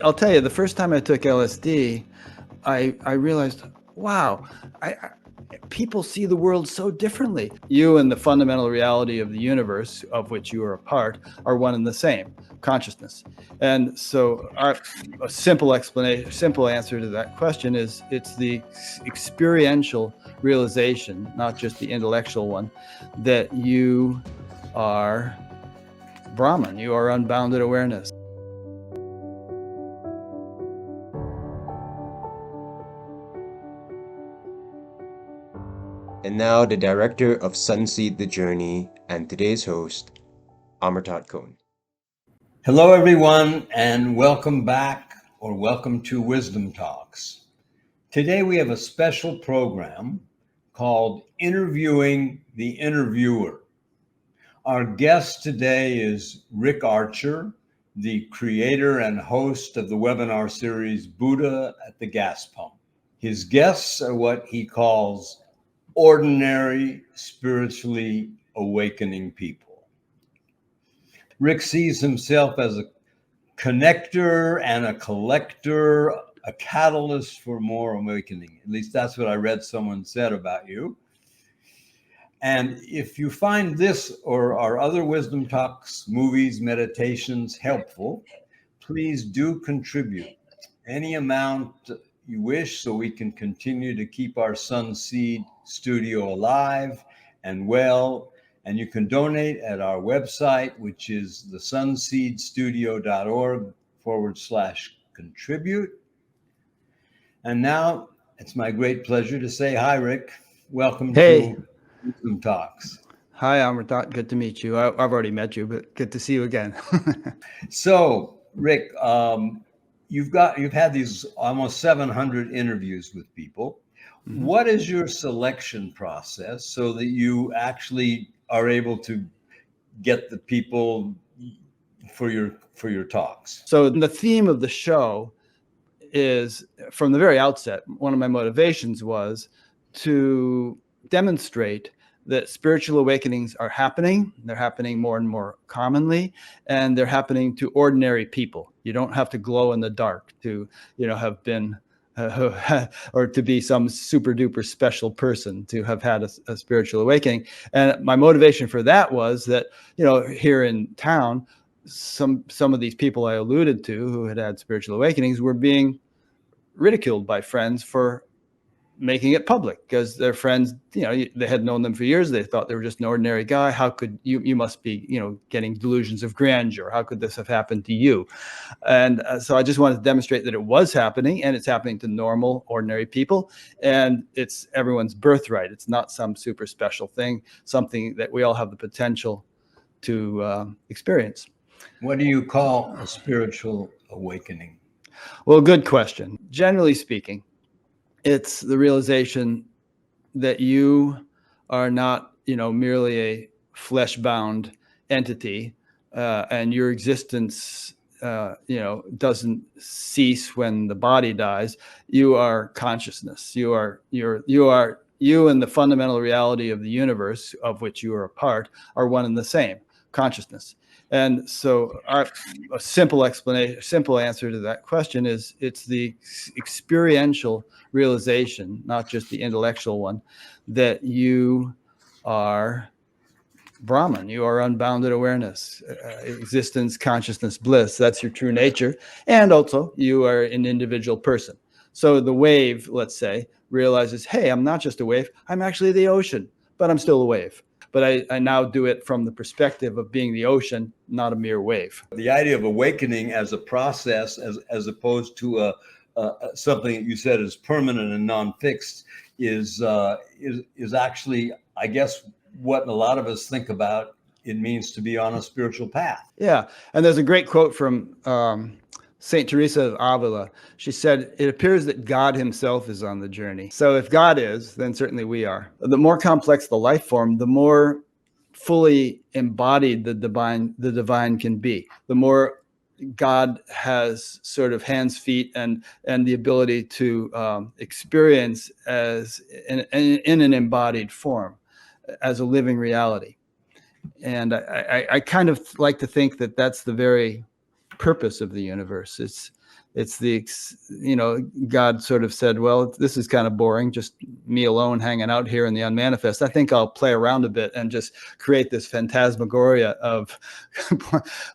I'll tell you, the first time I took LSD, I realized, wow, people see the world so differently. You and the fundamental reality of the universe, of which you are a part, are one and the same, consciousness. And so a simple explanation, simple answer to that question is it's the experiential realization, not just the intellectual one, that you are Brahman, you are unbounded awareness. And now the director of Sunseed the Journey and today's host, Amartat Kohn. Hello, everyone, and welcome back or welcome to Wisdom Talks. Today we have a special program called Interviewing the Interviewer. Our guest today is Rick Archer, the creator and host of the webinar series Buddha at the Gas Pump. His guests are what he calls ordinary, spiritually awakening people. Rick sees himself as a connector and a collector, a catalyst for more awakening. At least that's what I read someone said about you. And if you find this or our other Wisdom Talks, movies, meditations helpful, please do contribute any amount you wish so we can continue to keep our Sunseed studio alive and well. And you can donate at our website, which is thesunseedstudio.org/contribute. And now it's my great pleasure to say hi, Rick. Welcome to Wisdom Talks. Hi, Amartat. Good to meet you. I've already met you, but good to see you again. So, Rick, you've had these almost 700 interviews with people. Mm-hmm. What is your selection process so that you actually are able to get the people for your talks? So the theme of the show is, from the very outset, one of my motivations was to demonstrate that spiritual awakenings are happening. They're happening more and more commonly, and they're happening to ordinary people. You don't have to glow in the dark to, have been or to be some super duper special person to have had a spiritual awakening. And my motivation for that was that, here in town, some of these people I alluded to who had spiritual awakenings were being ridiculed by friends for making it public, because their friends, they had known them for years. They thought they were just an ordinary guy. How could you must be, getting delusions of grandeur. How could this have happened to you? And so I just wanted to demonstrate that it was happening, and it's happening to normal, ordinary people. And it's everyone's birthright. It's not some super special thing, something that we all have the potential to experience. What do you call a spiritual awakening? Well, good question. Generally speaking, it's the realization that you are not, merely a flesh-bound entity, and your existence, doesn't cease when the body dies. You are consciousness. You are and the fundamental reality of the universe, of which you are a part, are one and the same, consciousness. And so a simple answer to that question is it's the experiential realization, not just the intellectual one, that you are Brahman, you are unbounded awareness, existence, consciousness, bliss. That's your true nature. And also you are an individual person. So the wave, let's say, realizes, hey, I'm not just a wave, I'm actually the ocean, but I'm still a wave. But I now do it from the perspective of being the ocean, not a mere wave. The idea of awakening as a process, as opposed to something that you said is permanent and non-fixed, is actually, I guess, what a lot of us think about it means to be on a spiritual path. Yeah, and there's a great quote from Saint Teresa of Avila. She said, "It appears that God himself is on the journey." So if God is, then certainly we are. The more complex the life form, the more fully embodied the divine can be. The more God has sort of hands, feet, and the ability to experience as in an embodied form, as a living reality. And I kind of like to think that that's the very purpose of the universe. It's God sort of said, well, this is kind of boring, just me alone hanging out here in the unmanifest. I think I'll play around a bit and just create this phantasmagoria of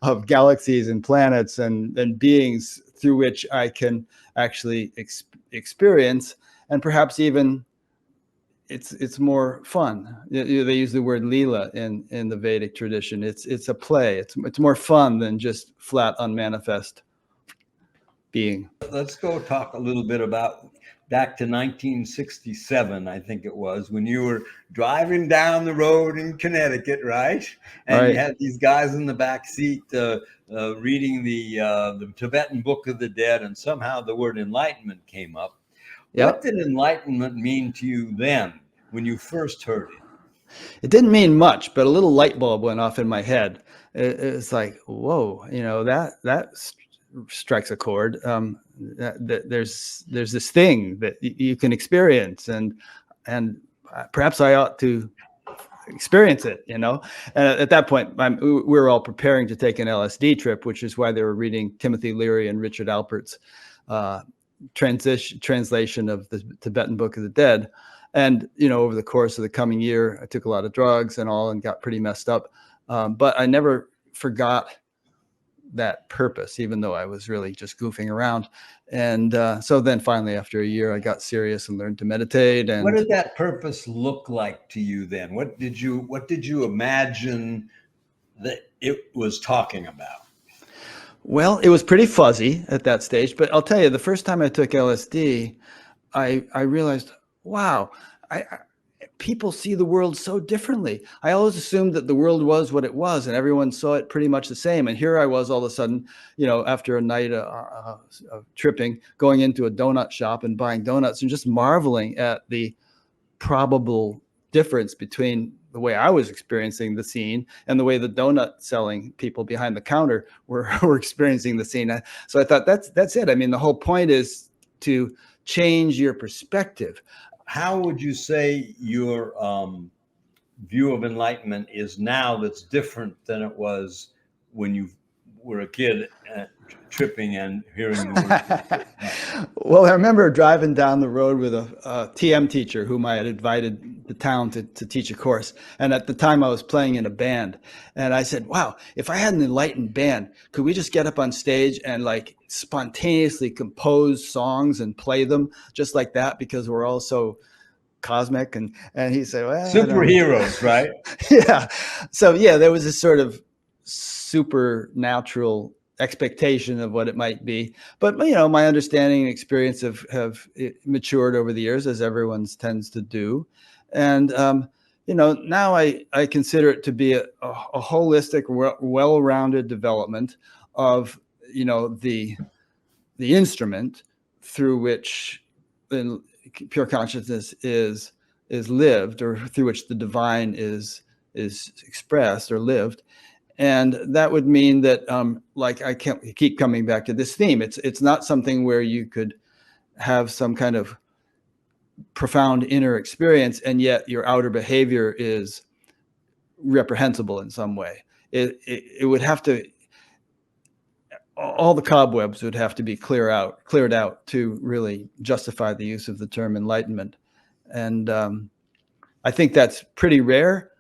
of galaxies and planets and beings through which I can actually experience, and perhaps even it's more fun. They use the word Leela in the Vedic tradition. It's a play. It's more fun than just flat unmanifest being. Let's go talk a little bit about back to 1967, I think it was, when you were driving down the road in Connecticut, right? And Right. you had these guys in the back seat reading the Tibetan Book of the Dead, and somehow the word enlightenment came up. Yep. What did enlightenment mean to you then when you first heard it? It didn't mean much, but a little light bulb went off in my head. It's like, whoa, that strikes a chord. There's this thing that you can experience, and perhaps I ought to experience it. And at that point, we were all preparing to take an LSD trip, which is why they were reading Timothy Leary and Richard Alpert's translation of the Tibetan Book of the Dead. And, over the course of the coming year, I took a lot of drugs and got pretty messed up. But I never forgot that purpose, even though I was really just goofing around. And so then finally, after a year, I got serious and learned to meditate. And what did that purpose look like to you then? What did you imagine that it was talking about? Well, it was pretty fuzzy at that stage, but I'll tell you, the first time I took LSD, I realized, wow, people see the world so differently. I always assumed that the world was what it was and everyone saw it pretty much the same. And here I was all of a sudden, after a night of tripping, going into a donut shop and buying donuts and just marveling at the probable difference between the way I was experiencing the scene and the way the donut selling people behind the counter were experiencing the scene. So I thought that's it. I mean, the whole point is to change your perspective. How would you say your view of enlightenment is now that's different than it was when you were a kid tripping and hearing the word? Well, I remember driving down the road with a TM teacher whom I had invited to town to teach a course. And at the time I was playing in a band. And I said, wow, if I had an enlightened band, could we just get up on stage and like spontaneously compose songs and play them just like that? Because we're all so cosmic. And he said, well, superheroes, right? Yeah. So yeah, there was this sort of supernatural expectation of what it might be, but my understanding and experience have matured over the years, as everyone's tends to do. And now I consider it to be a holistic, well-rounded development of the instrument through which the pure consciousness is lived, or through which the divine is expressed or lived. And that would mean that, like I can't keep coming back to this theme. It's not something where you could have some kind of profound inner experience and yet your outer behavior is reprehensible in some way. It would have to, all the cobwebs would have to be cleared out to really justify the use of the term enlightenment. And I think that's pretty rare.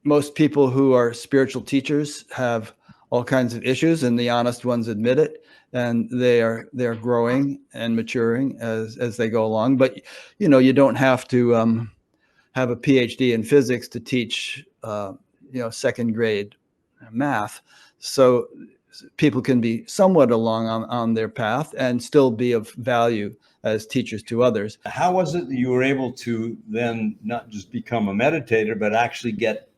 Most people who are spiritual teachers have all kinds of issues, and the honest ones admit it, and they're growing and maturing as they go along. But you don't have to have a PhD in physics to teach second grade math. So people can be somewhat along on their path and still be of value as teachers to others. How was it that you were able to then not just become a meditator, but actually get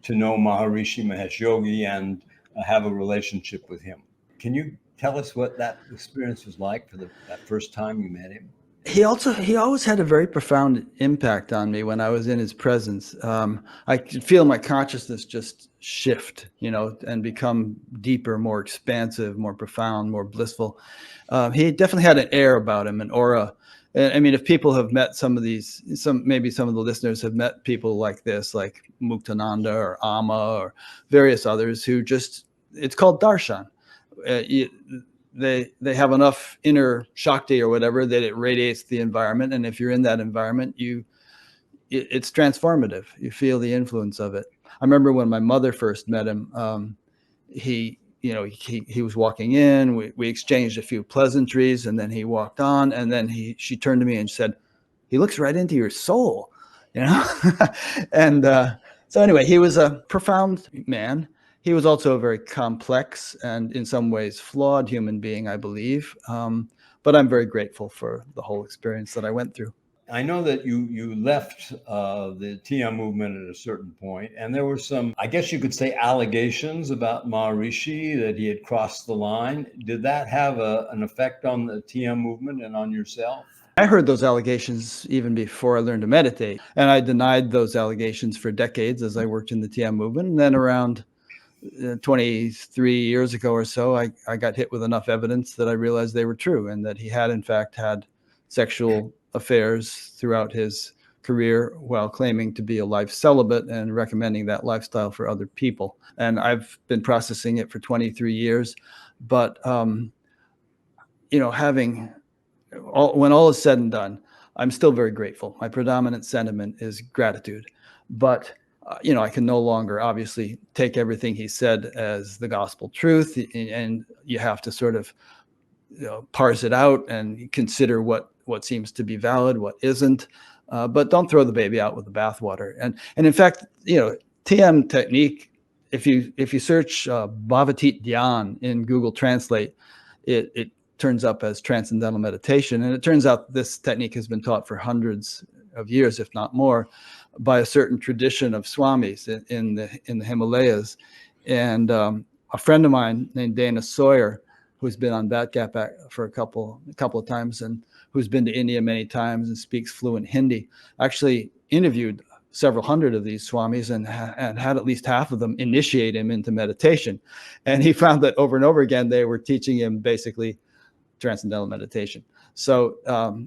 to know Maharishi Mahesh Yogi and have a relationship with him? Can you tell us what that experience was like for that first time you met him? He always had a very profound impact on me when I was in his presence. I could feel my consciousness just shift, and become deeper, more expansive, more profound, more blissful. He definitely had an air about him, an aura. I mean, if people have met maybe some of the listeners have met people like this, like Muktananda or Amma or various others who it's called darshan. they have enough inner Shakti or whatever that it radiates the environment. And if you're in that environment, it's transformative. You feel the influence of it. I remember when my mother first met him, he was walking in, we exchanged a few pleasantries, and then he walked on, and then she turned to me and said, "He looks right into your soul," and so anyway, he was a profound man. He was also a very complex and in some ways flawed human being, I believe. But I'm very grateful for the whole experience that I went through. I know that you left the TM movement at a certain point, and there were some, I guess you could say, allegations about Maharishi that he had crossed the line. Did that have an effect on the TM movement and on yourself? I heard those allegations even before I learned to meditate, and I denied those allegations for decades as I worked in the TM movement. And then around 23 years ago or so, I got hit with enough evidence that I realized they were true, and that he had in fact had sexual affairs throughout his career while claiming to be a life celibate and recommending that lifestyle for other people. And I've been processing it for 23 years. But, having when all is said and done, I'm still very grateful. My predominant sentiment is gratitude. But I can no longer obviously take everything he said as the gospel truth, and you have to sort of parse it out and consider what seems to be valid, what isn't. But don't throw the baby out with the bathwater. And in fact, TM technique, if you search Bhavatit Dhyan in Google Translate, it turns up as Transcendental Meditation. And it turns out this technique has been taught for hundreds of years, if not more, by a certain tradition of swamis in the Himalayas. And a friend of mine named Dana Sawyer, who's been on Batgap for a couple of times, and who's been to India many times and speaks fluent Hindi, actually interviewed several hundred of these swamis and had at least half of them initiate him into meditation. And he found that over and over again, they were teaching him basically transcendental meditation. So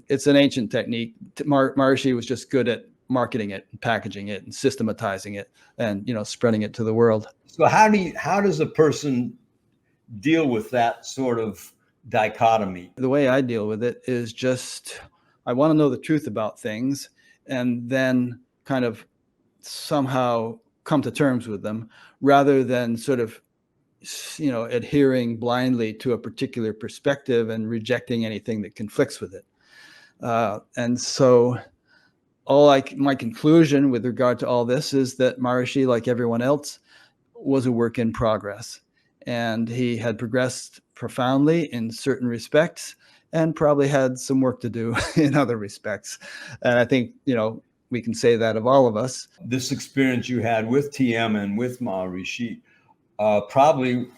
it's an ancient technique. Maharishi was just good at marketing it, and packaging it, and systematizing it, and spreading it to the world. So how does a person deal with that sort of dichotomy? The way I deal with it is just, I want to know the truth about things, and then kind of somehow come to terms with them, rather than sort of adhering blindly to a particular perspective and rejecting anything that conflicts with it. And so my conclusion with regard to all this is that Maharishi, like everyone else, was a work in progress, and he had progressed profoundly in certain respects and probably had some work to do in other respects. And I think, we can say that of all of us. This experience you had with TM and with Maharishi probably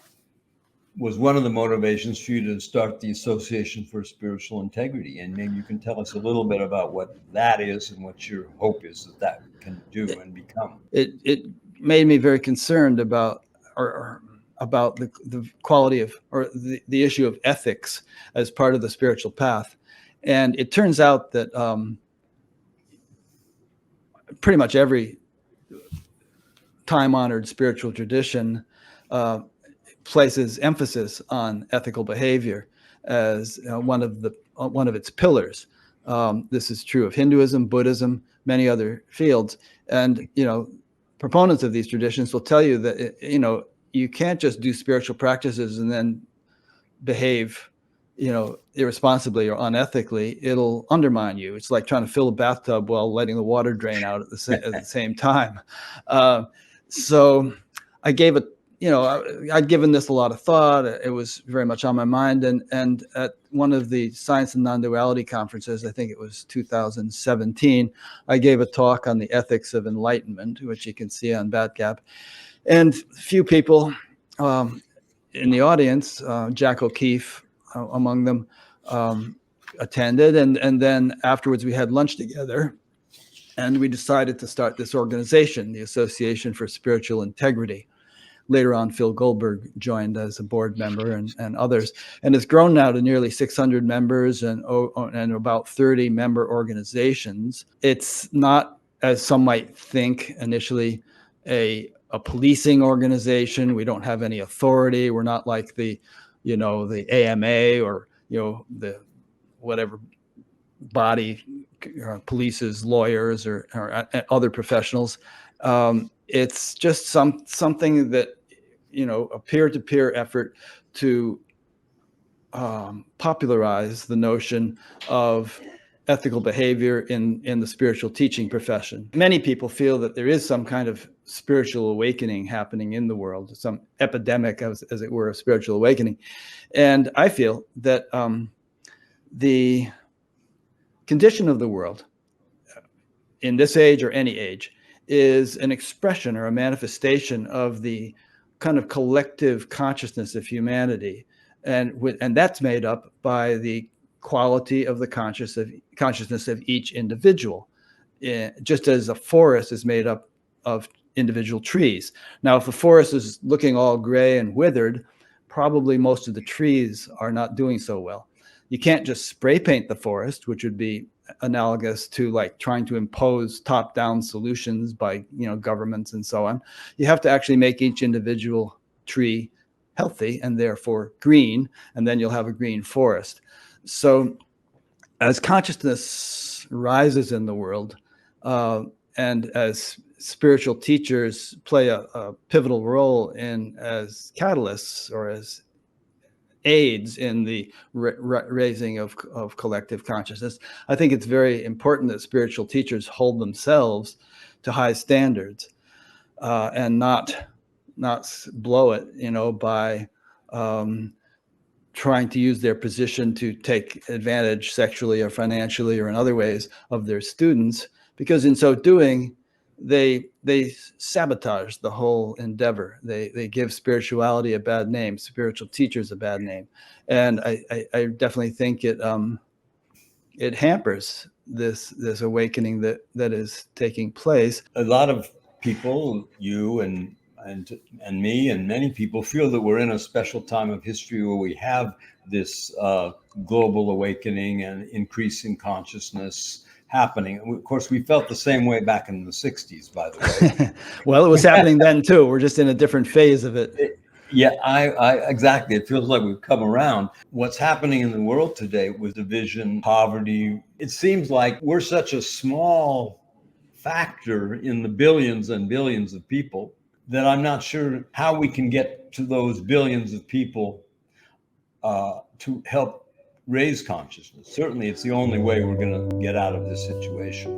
was one of the motivations for you to start the Association for Spiritual Integrity. And maybe you can tell us a little bit about what that is and what your hope is that can do and become. It made me very concerned about the quality of, or the issue of ethics as part of the spiritual path. And it turns out that pretty much every time-honored spiritual tradition places emphasis on ethical behavior as one of its pillars. This is true of Hinduism, Buddhism, many other fields. And proponents of these traditions will tell you that you can't just do spiritual practices and then behave irresponsibly or unethically. It'll undermine you. It's like trying to fill a bathtub while letting the water drain out at the same time. So I gave it, I'd given this a lot of thought. It was very much on my mind. And at one of the Science and Non-Duality conferences, I think it was 2017, I gave a talk on the ethics of enlightenment, which you can see on Batgap. And a few people in the audience, Jack O'Keefe among them, attended. And then afterwards we had lunch together, and we decided to start this organization, the Association for Spiritual Integrity. Later on, Phil Goldberg joined as a board member and others, and it's grown now to nearly 600 members and about 30 member organizations. It's not, as some might think initially, a policing organization. We don't have any authority. We're not like the the AMA or, the whatever body polices lawyers or other professionals. It's just something that, a peer-to-peer effort to popularize the notion of ethical behavior in the spiritual teaching profession. Many people feel that there is some kind of spiritual awakening happening in the world, some epidemic, as it were, of spiritual awakening. And I feel that the condition of the world in this age or any age is an expression or a manifestation of the kind of collective consciousness of humanity. And that's made up by the quality of the consciousness of each individual, just as a forest is made up of individual trees. Now, if the forest is looking all gray and withered, probably most of the trees are not doing so well. You can't just spray paint the forest, which would be analogous to like trying to impose top-down solutions by governments and so on. You have to actually make each individual tree healthy and therefore green, and then you'll have a green forest. So as consciousness rises in the world, and as spiritual teachers play a pivotal role as catalysts or as aids in the raising of collective consciousness, I think it's very important that spiritual teachers hold themselves to high standards, and not blow it, by trying to use their position to take advantage sexually or financially or in other ways of their students, because in so doing, they sabotage the whole endeavor. They give spirituality a bad name, spiritual teachers a bad name, and I definitely think it hampers this awakening that is taking place. A lot of people, you and me and many people, feel that we're in a special time of history where we have this global awakening and increasing consciousness happening. And of course, we felt the same way back in the 60s, by the way. Well, it was happening then too. We're just in a different phase of it. Yeah, I exactly. It feels like we've come around. What's happening in the world today with division, poverty, it seems like we're such a small factor in the billions and billions of people that I'm not sure how we can get to those billions of people to help raise consciousness. Certainly, it's the only way we're going to get out of this situation.